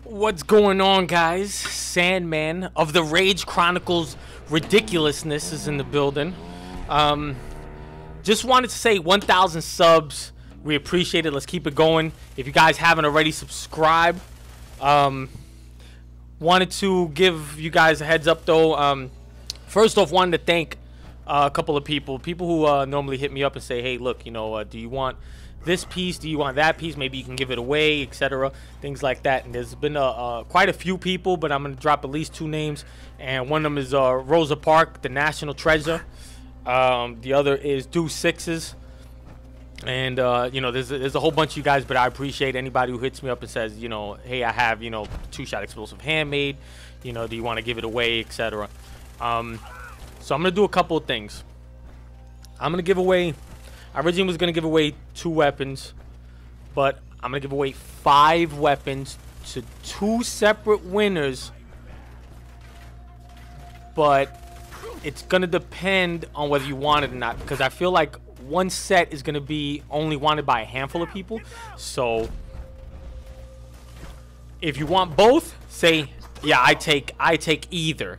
What's going on, guys? Sandman of the Rage Chronicles ridiculousness is in the building. Just wanted to say 1,000 subs. We appreciate it. Let's keep it going. If you guys haven't already, subscribe. Wanted to give you guys a heads up though. First off, wanted to thank a couple of people who normally hit me up and say, hey, look, you know, do you want this piece, do you want that piece, maybe you can give it away, etc., things like that. And there's been quite a few people, but I'm gonna drop at least 2 names, and one of them is Rosa Park, the national treasure. The other is Do Sixes, and you know, there's a whole bunch of you guys, but I appreciate anybody who hits me up and says, you know, hey, I have, you know, 2-shot explosive handmade, you know, do you want to give it away, etc. So I'm gonna do a couple of things. I'm gonna give away, I originally was going to give away 2 weapons, but I'm going to give away 5 weapons to 2 separate winners. But it's going to depend on whether you want it or not, because I feel like one set is going to be only wanted by a handful of people. So if you want both, say, yeah, I take either.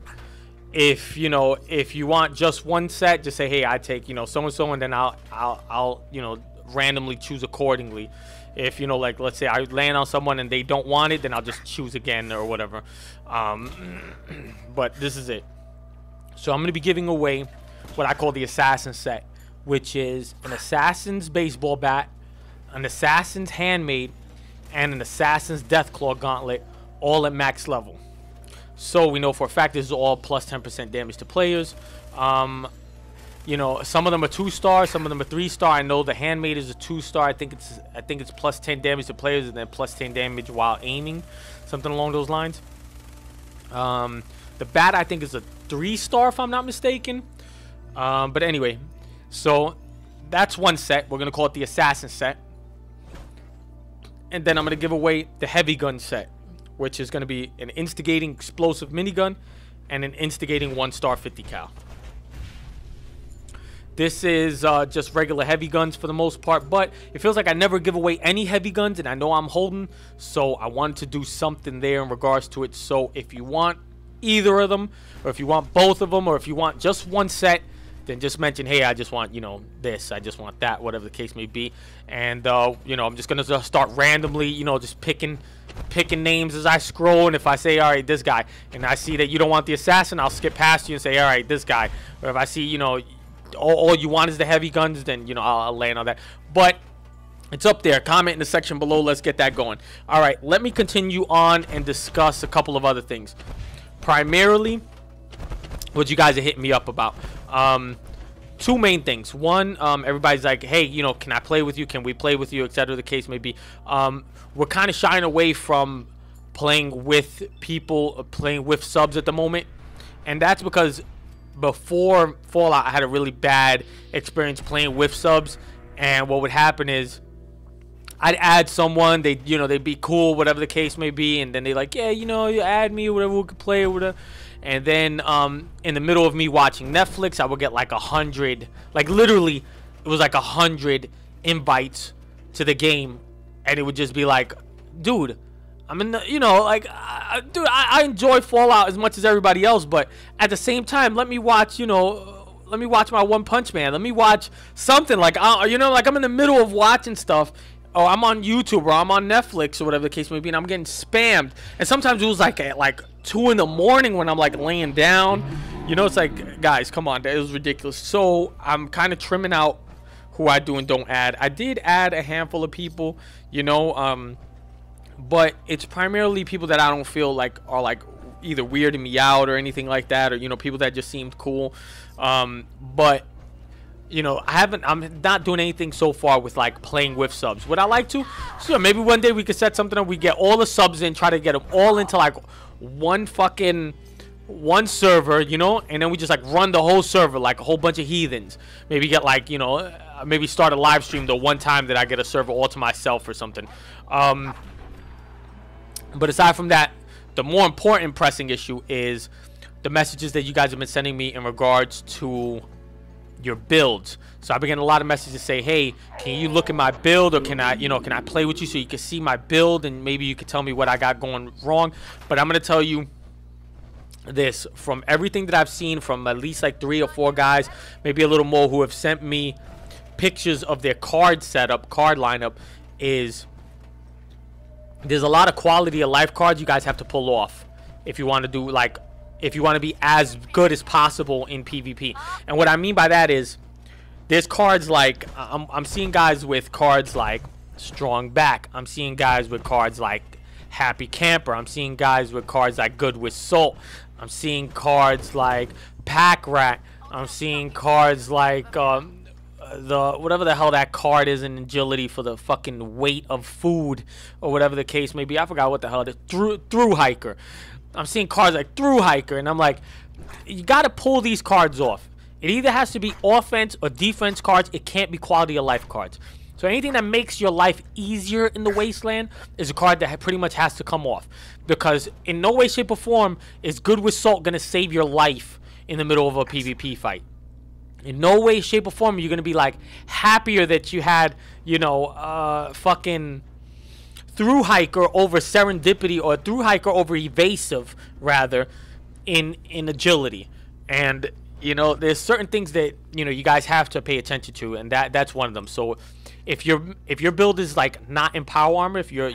If you know, if you want just one set, just say, hey, I take, you know, so and so, and then I'll you know, randomly choose accordingly. If, you know, like, let's say I land on someone and they don't want it, then I'll just choose again or whatever. But this is it. So I'm going to be giving away what I call the assassin set, which is an assassin's baseball bat, an assassin's handmade, and an assassin's Deathclaw gauntlet, all at max level. So we know for a fact this is all plus 10% damage to players. You know, some of them are 2-star, some of them are 3-star. I know the handmade is a 2-star. I think it's plus 10 damage to players and then plus 10 damage while aiming, something along those lines. The bat I think is a 3-star if I'm not mistaken. But anyway, so that's one set. We're gonna call it the assassin set, and then I'm gonna give away the heavy gun set, which is going to be an instigating explosive minigun and an instigating 1-star 50 cal. This is just regular heavy guns for the most part, but it feels like I never give away any heavy guns, and I know I'm holding, so I wanted to do something there in regards to it. So if you want either of them, or if you want both of them, or if you want just one set, then just mention, hey, I just want, you know, this, I just want that, whatever the case may be. And you know, I'm just gonna start randomly, you know, just picking names as I scroll. And if I say, all right, this guy, and I see that you don't want the assassin, I'll skip past you and say, all right, this guy. Or if I see, you know, all you want is the heavy guns, then, you know, I'll land on that. But it's up there. Comment in the section below. Let's get that going. All right, let me continue on and discuss a couple of other things. Primarily, what you guys are hitting me up about. 2 main things. One, everybody's like, hey, you know, can I play with you? Can we play with you? Etc. The case may be. We're kind of shying away from playing with people, playing with subs at the moment, and that's because before Fallout, I had a really bad experience playing with subs. And what would happen is, I'd add someone, you know, they'd be cool, whatever the case may be, and then they're like, yeah, you know, you add me or whatever, we could play or whatever. And then in the middle of me watching Netflix, I would get like 100, like literally, it was like 100 invites to the game, and it would just be like, dude, I'm in the, you know, like, dude, I enjoy Fallout as much as everybody else, but at the same time, let me watch, you know, let me watch my One Punch Man, let me watch something, like, you know, like I'm in the middle of watching stuff, or I'm on YouTube, or I'm on Netflix, or whatever the case may be, and I'm getting spammed. And sometimes it was like at like 2 in the morning when I'm like laying down. You know, it's like, guys, come on, that was ridiculous. So I'm kind of trimming out who I do and don't add. I did add a handful of people, you know, but it's primarily people that I don't feel like are like either weirding me out or anything like that, or, you know, people that just seemed cool. But you know, I'm not doing anything so far with like playing with subs. Would I like to? Sure, maybe one day we could set something up. We get all the subs in, try to get them all into like one server, you know, and then we just like run the whole server like a whole bunch of heathens. Maybe get like, you know, maybe start a live stream the one time that I get a server all to myself or something. But aside from that, the more important pressing issue is the messages that you guys have been sending me in regards to your builds. So I've been getting a lot of messages say, hey, can you look at my build, or can I, can I play with you so you can see my build, and maybe you can tell me what I got going wrong. But I'm going to tell you this, from everything that I've seen from at least like 3 or 4 guys, maybe a little more, who have sent me pictures of their card setup, card lineup, is there's a lot of quality of life cards you guys have to pull off if you want to do, like, if you want to be as good as possible in PvP. And what I mean by that is, there's cards like, I'm seeing guys with cards like Strong Back. I'm seeing guys with cards like Happy Camper. I'm seeing guys with cards like Good with Salt. I'm seeing cards like Pack Rat. I'm seeing cards like the whatever the hell that card is in agility for the fucking weight of food, or whatever the case may be. I forgot what the hell it is. Through Hiker. I'm seeing cards like Through Hiker, and I'm like, you got to pull these cards off. It either has to be offense or defense cards. It can't be quality of life cards. So anything that makes your life easier in the Wasteland is a card that pretty much has to come off. Because in no way, shape, or form is Good with Salt going to save your life in the middle of a PvP fight. In no way, shape, or form are you going to be, like, happier that you had, fucking Through Hiker over Serendipity, or Through Hiker over Evasive, rather, in agility. And, there's certain things that, you guys have to pay attention to, and that's one of them. So if your build is, like, not in power armor, if you're,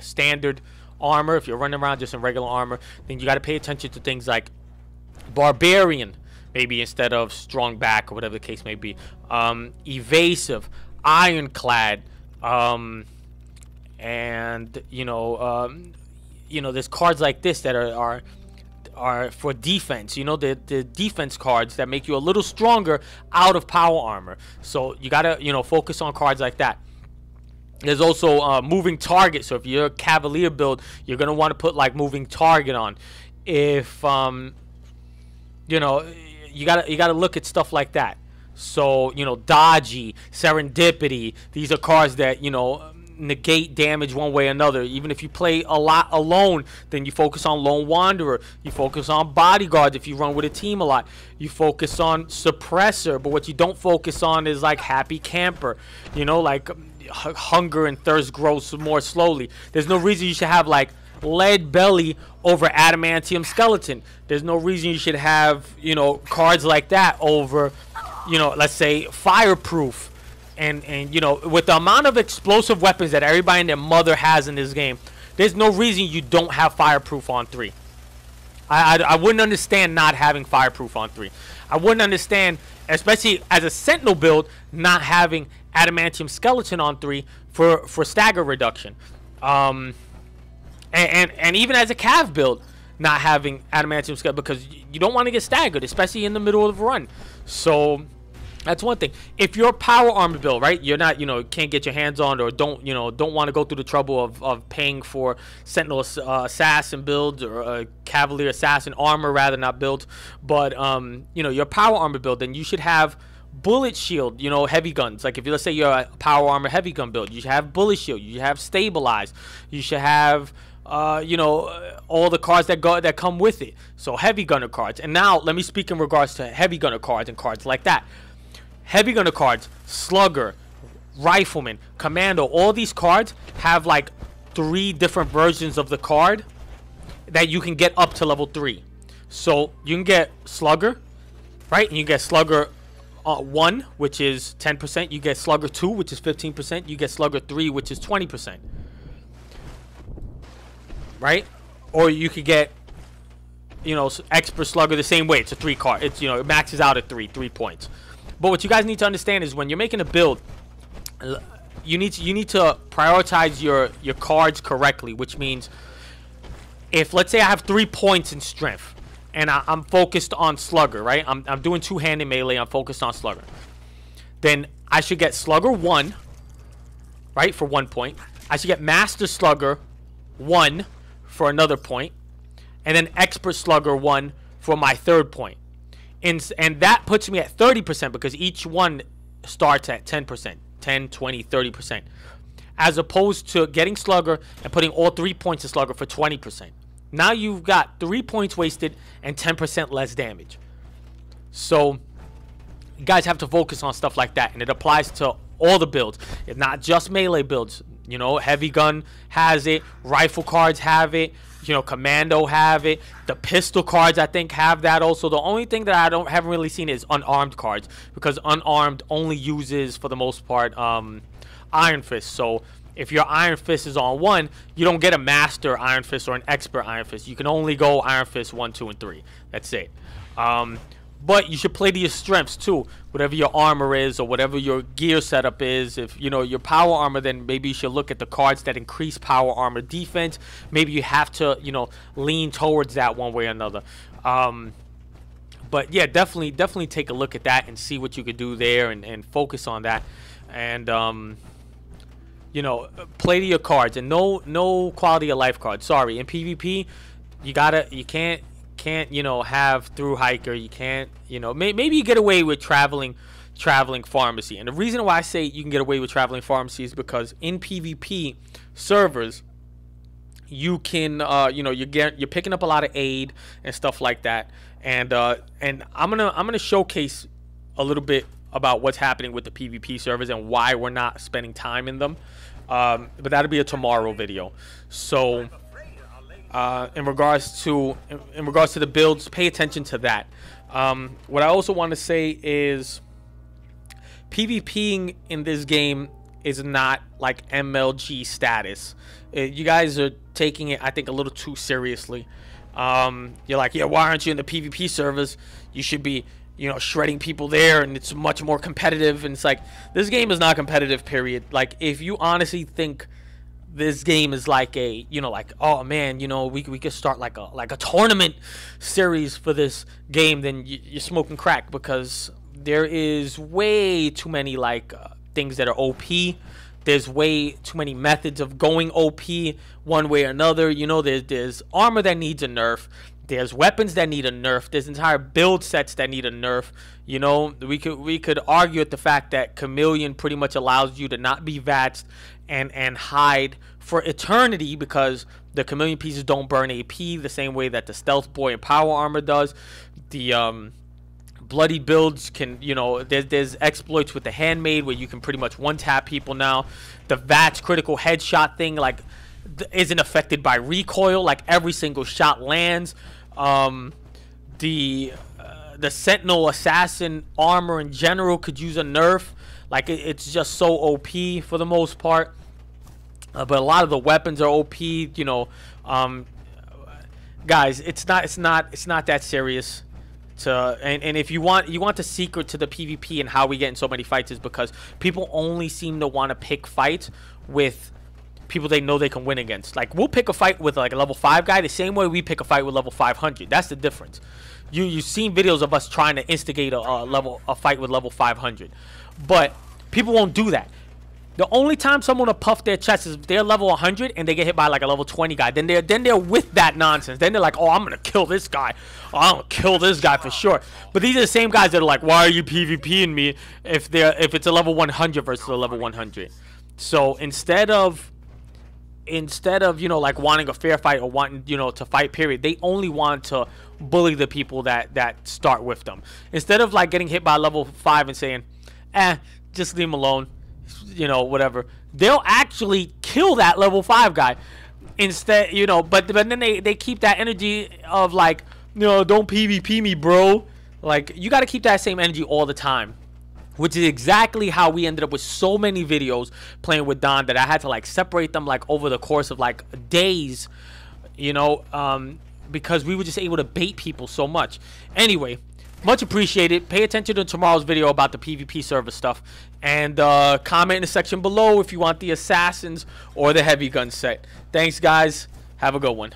standard armor, if you're running around just in regular armor, then you got to pay attention to things like Barbarian, maybe instead of Strong Back, or whatever the case may be. Evasive, Ironclad, and there's cards like this that are for defense. The defense cards that make you a little stronger out of power armor. So you gotta focus on cards like that. There's also moving target. So if you're a Cavalier build, you're gonna want to put like moving target on. If you gotta look at stuff like that. So Dodgy, Serendipity, these are cards that negate damage one way or another. Even if you play a lot alone, then you focus on Lone Wanderer, you focus on Bodyguards if you run with a team a lot, you focus on Suppressor. But what you don't focus on is like Happy Camper, like Hunger and Thirst grows more slowly. There's no reason you should have like Lead Belly over Adamantium Skeleton. There's no reason you should have cards like that over let's say Fireproof. And with the amount of explosive weapons that everybody and their mother has in this game, there's no reason you don't have Fireproof on 3. I wouldn't understand not having Fireproof on 3. I wouldn't understand, especially as a Sentinel build, not having Adamantium Skeleton on 3 for stagger reduction. And even as a Cav build, not having Adamantium Skeleton, because you don't want to get staggered, especially in the middle of the run. So that's one thing. If you're a power armor build, right, you're not, can't get your hands on, or don't want to go through the trouble of paying for Sentinel Assassin builds, or Cavalier Assassin armor, rather, not builds. But, you're a power armor build, then you should have bullet shield, heavy guns. Like, let's say you're a power armor heavy gun build, you should have bullet shield, you should have stabilize, you should have all the cards that come with it. So heavy gunner cards. And now let me speak in regards to heavy gunner cards and cards like that. Heavy gunner cards, Slugger, Rifleman, Commando, all these cards have like 3 different versions of the card that you can get up to level 3. So you can get Slugger, right? And you get Slugger 1, which is 10%. You get Slugger 2, which is 15%. You get Slugger 3, which is 20%. Right? Or you could get, Expert Slugger the same way. It's a 3 card. It's, it maxes out at 3 points. But what you guys need to understand is when you're making a build, you need to prioritize your cards correctly, which means if, let's say I have 3 points in strength and I'm focused on Slugger, right? I'm doing two-handed melee, I'm focused on Slugger. Then I should get Slugger 1, right, for 1 point. I should get Master Slugger 1 for another point. And then Expert Slugger 1 for my 3rd point. And that puts me at 30% because each one starts at 10%. 10, 20, 30%. As opposed to getting Slugger and putting all 3 points in Slugger for 20%. Now you've got 3 points wasted and 10% less damage. So You guys have to focus on stuff like that, and it applies to all the builds. It's not just melee builds. You know, heavy gun has it, rifle cards have it, you know, commando have it, the pistol cards I think have that also. The only thing that I haven't really seen is unarmed cards, because unarmed only uses, for the most part, Iron Fist. So if your Iron Fist is on 1, you don't get a Master Iron Fist or an Expert Iron Fist. You can only go Iron Fist 1, 2, and 3. That's it. But you should play to your strengths too. Whatever your armor is, or whatever your gear setup is. If you know your power armor, then maybe you should look at the cards that increase power armor defense. Maybe you have to, you know, lean towards that one way or another. But yeah, definitely take a look at that and see what you could do there, and focus on that. And you know, play to your cards, and no quality of life cards. Sorry, in PvP, you can't, you know, have through hiker. You can't, you know, maybe you get away with traveling pharmacy. And the reason why I say you can get away with traveling pharmacy is because in PvP servers, you can you know, you're picking up a lot of aid and stuff like that. And I'm gonna showcase a little bit about what's happening with the PvP servers and why we're not spending time in them. But that'll be a tomorrow video. So in regards to the builds, pay attention to that. What I also want to say is PvPing in this game is not like MLG status. You guys are taking it, I think, a little too seriously. You're like, yeah, why aren't you in the PvP servers? You should be, you know, shredding people there, and it's much more competitive. And it's like, this game is not competitive, period. Like, if you honestly think this game is like a, you know, like, oh man, you know, we could start like a tournament series for this game, then you're smoking crack, because there is way too many like things that are OP. There's way too many methods of going OP one way or another. You know, there's armor that needs a nerf. There's weapons that need a nerf. There's entire build sets that need a nerf. You know, we could argue at the fact that Chameleon pretty much allows you to not be vaxxed and hide for eternity, because the Chameleon pieces don't burn AP the same way that the Stealth Boy and Power Armor does. The bloody builds can, you know, there's exploits with the Handmade where you can pretty much one-tap people now. The VATS critical headshot thing, like, isn't affected by recoil. Like, every single shot lands. The Sentinel Assassin armor in general could use a nerf. Like, it's just so OP for the most part. But a lot of the weapons are OP. You know, guys, it's not that serious. And if you want the secret to the PvP and how we get in so many fights is because people only seem to want to pick fights with people they know they can win against. Like, we'll pick a fight with like a level 5 guy the same way we pick a fight with level 500. That's the difference. You've seen videos of us trying to instigate a fight with level 500, but people won't do that. The only time someone will puff their chest is if they're level 100 and they get hit by like a level 20 guy. Then they're with that nonsense. Then they're like, oh, I'm gonna kill this guy. Oh, I'm gonna kill this guy for sure. But these are the same guys that are like, why are you PvPing me if it's a level 100 versus a level 100? So instead of, you know, like wanting a fair fight or wanting, you know, to fight, period, they only want to bully the people that start with them. Instead of like getting hit by level 5 and saying, just leave him alone, you know, whatever, they'll actually kill that level 5 guy instead, you know. But then they keep that energy of like, you know, don't PvP me, bro. Like, you got to keep that same energy all the time, which is exactly how we ended up with so many videos playing with Don that I had to like separate them like over the course of like days, you know, because we were just able to bait people so much. Anyway, much appreciated. Pay attention to tomorrow's video about the PvP server stuff, and comment in the section below if you want the assassins or the heavy gun set. Thanks, guys. Have a good one.